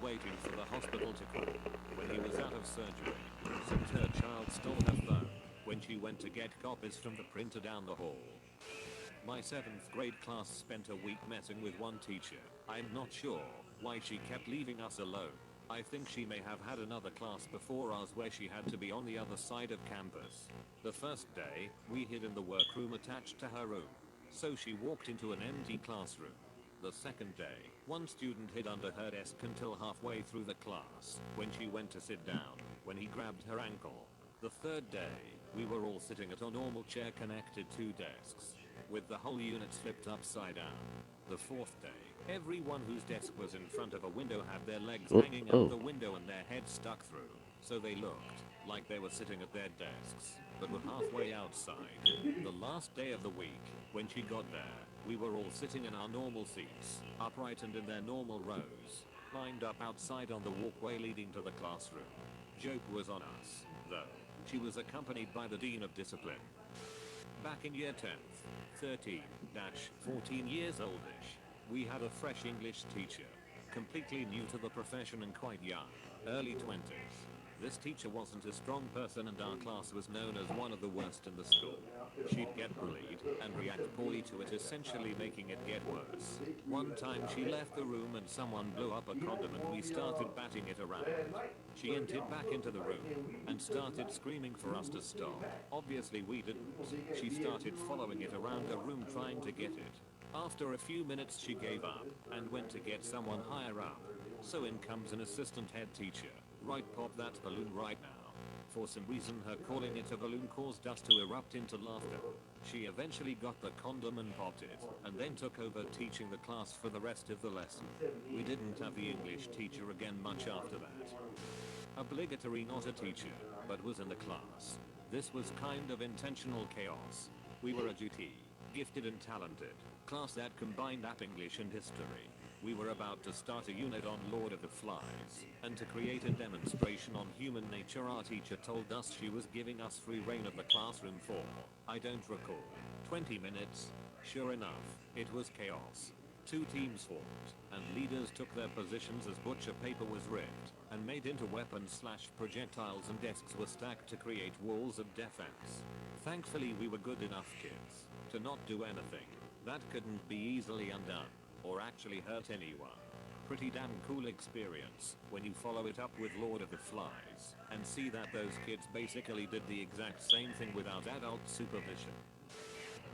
waiting for the hospital to call when he was out of surgery since her child stole her phone when she went to get copies from the printer down the hall. My 7th grade class spent a week messing with one teacher. I'm not sure why she kept leaving us alone. I think she may have had another class before ours where she had to be on the other side of campus. The first day, we hid in the workroom attached to her room, so she walked into an empty classroom. The second day, one student hid under her desk until halfway through the class, when she went to sit down, when he grabbed her ankle. The third day, we were all sitting at a normal chair connected to desks, with the whole unit flipped upside down. The fourth day, everyone whose desk was in front of a window had their legs hanging out the window and their heads stuck through, so they looked like they were sitting at their desks, but were halfway outside. The last day of the week, when she got there, we were all sitting in our normal seats, upright and in their normal rows, lined up outside on the walkway leading to the classroom. Joke was on us, though. She was accompanied by the Dean of Discipline. Back in year 10th, 13-14 years oldish, we had a fresh English teacher, completely new to the profession and quite young, early 20s. This teacher wasn't a strong person and our class was known as one of the worst in the school. She'd get bullied and react poorly to it, essentially making it get worse. One time she left the room and someone blew up a condom and we started batting it around. She entered back into the room and started screaming for us to stop. Obviously we didn't. She started following it around the room trying to get it. After a few minutes she gave up and went to get someone higher up. So in comes an assistant head teacher. Right, pop that balloon right now. For some reason her calling it a balloon caused us to erupt into laughter. She eventually got the condom and popped it, and then took over teaching the class for the rest of the lesson. We didn't have the English teacher again much after that. Obligatory, not a teacher, but was in the class. This was kind of intentional chaos. We were a GT, gifted and talented, class that combined that English and history. We were about to start a unit on Lord of the Flies, and to create a demonstration on human nature our teacher told us she was giving us free reign of the classroom for, I don't recall, 20 minutes. Sure enough, it was chaos. 2 teams formed, and leaders took their positions as butcher paper was ripped, and made into weapons/projectiles and desks were stacked to create walls of defense. Thankfully we were good enough kids to not do anything that couldn't be easily undone, or actually hurt anyone. Pretty damn cool experience when you follow it up with Lord of the Flies and see that those kids basically did the exact same thing without adult supervision.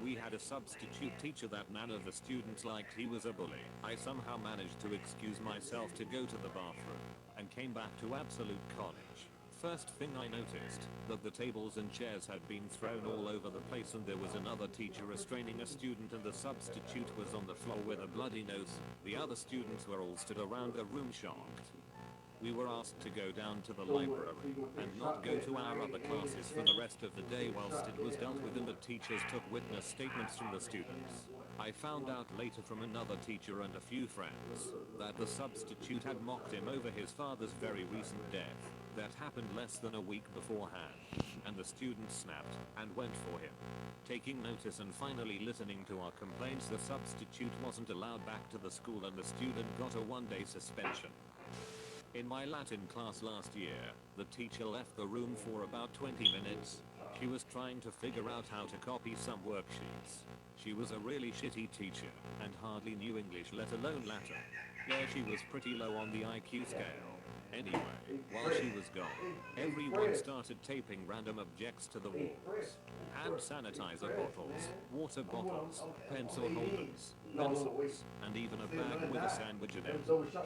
We had a substitute teacher that none of the students liked. He was a bully. I somehow managed to excuse myself to go to the bathroom and came back to absolute carnage. First thing I noticed, that the tables and chairs had been thrown all over the place and there was another teacher restraining a student and the substitute was on the floor with a bloody nose. The other students were all stood around the room shocked. We were asked to go down to the library and not go to our other classes for the rest of the day whilst it was dealt with, and the teachers took witness statements from the students. I found out later from another teacher and a few friends that the substitute had mocked him over his father's very recent death that happened less than a week beforehand, and the student snapped and went for him. Taking notice and finally listening to our complaints, the substitute wasn't allowed back to the school and the student got a 1-day suspension. In my Latin class last year, the teacher left the room for about 20 minutes. She was trying to figure out how to copy some worksheets. She was a really shitty teacher and hardly knew English, let alone Latin. Yeah, she was pretty low on the IQ scale. Anyway, while she was gone, everyone started taping random objects to the walls. Hand sanitizer bottles, water bottles, pencil holders, pencils, and even a bag with a sandwich in it.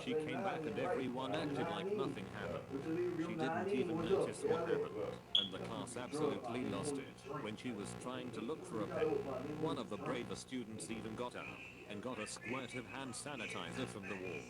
She came back and everyone acted like nothing happened. She didn't even notice what happened, and the class absolutely lost it when she was trying to look for a pen. One of the braver students even got up and got a squirt of hand sanitizer from the wall.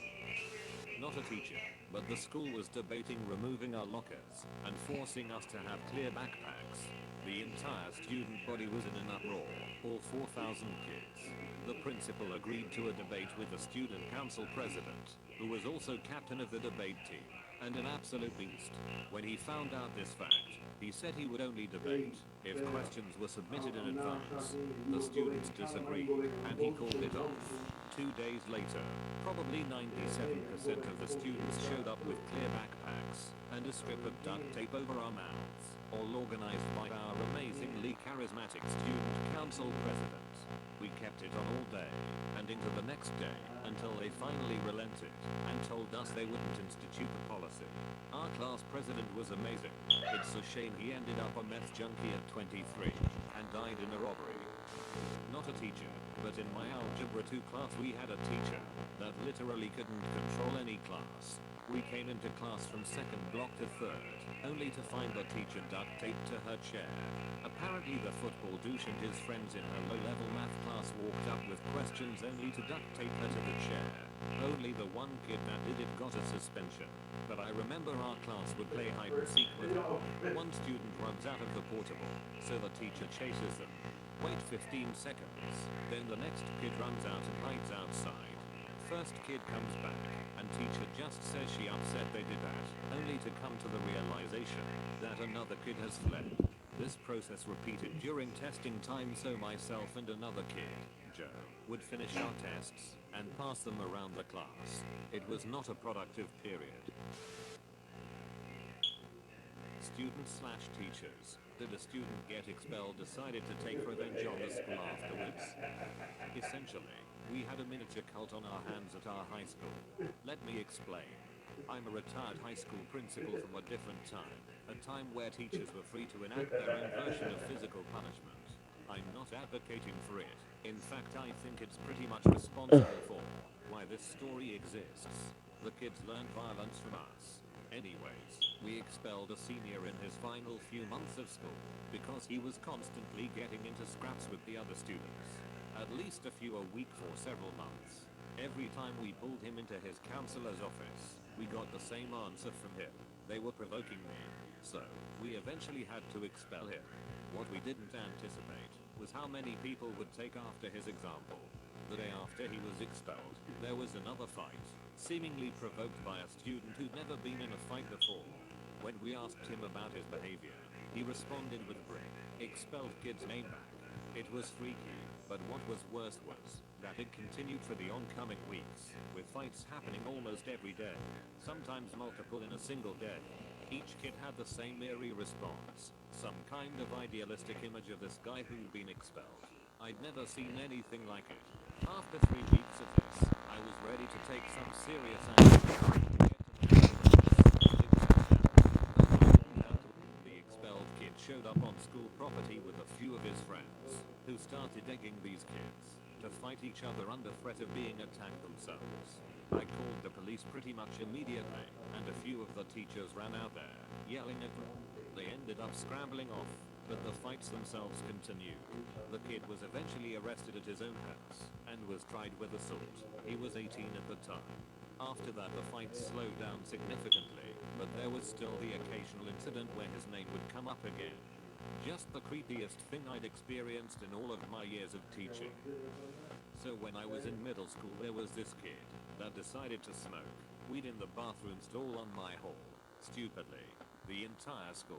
Not a teacher, but the school was debating removing our lockers and forcing us to have clear backpacks. The entire student body was in an uproar, all 4,000 kids. The principal agreed to a debate with the student council president, who was also captain of the debate team, and an absolute beast. When he found out this fact, he said he would only debate if questions were submitted in advance. The students disagreed, and he called it off. 2 days later, probably 97% of the students showed showed up with clear backpacks and a strip of duct tape over our mouths, all organized by our amazingly charismatic student council president. We kept it on all day and into the next day until they finally relented and told us they wouldn't institute the policy. Our class president was amazing. It's a shame he ended up a meth junkie at 23 and died in a robbery. Not a teacher, but in my Algebra 2 class we had a teacher that literally couldn't control any class. We came into class from second block to third, only to find the teacher duct taped to her chair. Apparently the football douche and his friends in her low-level math class walked up with questions only to duct tape her to the chair. Only the one kid that did it got a suspension. But I remember our class would play hide and seek with her. One student runs out of the portable, so the teacher chases them. Wait 15 seconds, then the next kid runs out and hides outside. First kid comes back, and teacher just says she upset they did that, only to come to the realization that another kid has fled. This process repeated during testing time, so myself and another kid, Joe, would finish our tests and pass them around the class. It was not a productive period. Students/teachers. Did a student get expelled, decided to take revenge on the school afterwards? Essentially, we had a miniature cult on our hands at our high school. Let me explain. I'm a retired high school principal from a different time, a time where teachers were free to enact their own version of physical punishment. I'm not advocating for it. In fact, I think it's pretty much responsible for why this story exists. The kids learned violence from us. Anyways, we expelled a senior in his final few months of school because he was constantly getting into scraps with the other students. At least a few a week for several months. Every time we pulled him into his counselor's office, we got the same answer from him. They were provoking me. So, we eventually had to expel him. What we didn't anticipate was how many people would take after his example. The day after he was expelled, there was another fight, seemingly provoked by a student who'd never been in a fight before. When we asked him about his behavior, he responded with bring expelled kid's name back. It was freaky, but what was worse was that it continued for the oncoming weeks, with fights happening almost every day, sometimes multiple in a single day. Each kid had the same eerie response, some kind of idealistic image of this guy who'd been expelled. I'd never seen anything like it. After 3 weeks of this, I was ready to take some serious action. The expelled kid showed up on school property with a few of his friends, who started egging these kids to fight each other under threat of being attacked themselves. I called the police pretty much immediately, and a few of the teachers ran out there, yelling at them. They ended up scrambling off, but the fights themselves continued. The kid was eventually arrested at his own house, and was tried with assault. He was 18 at the time. After that the fights slowed down significantly, but there was still the occasional incident where his name would come up again. Just the creepiest thing I'd experienced in all of my years of teaching. So when I was in middle school there was this kid that decided to smoke weed in the bathroom stall on my hall. Stupidly, the entire school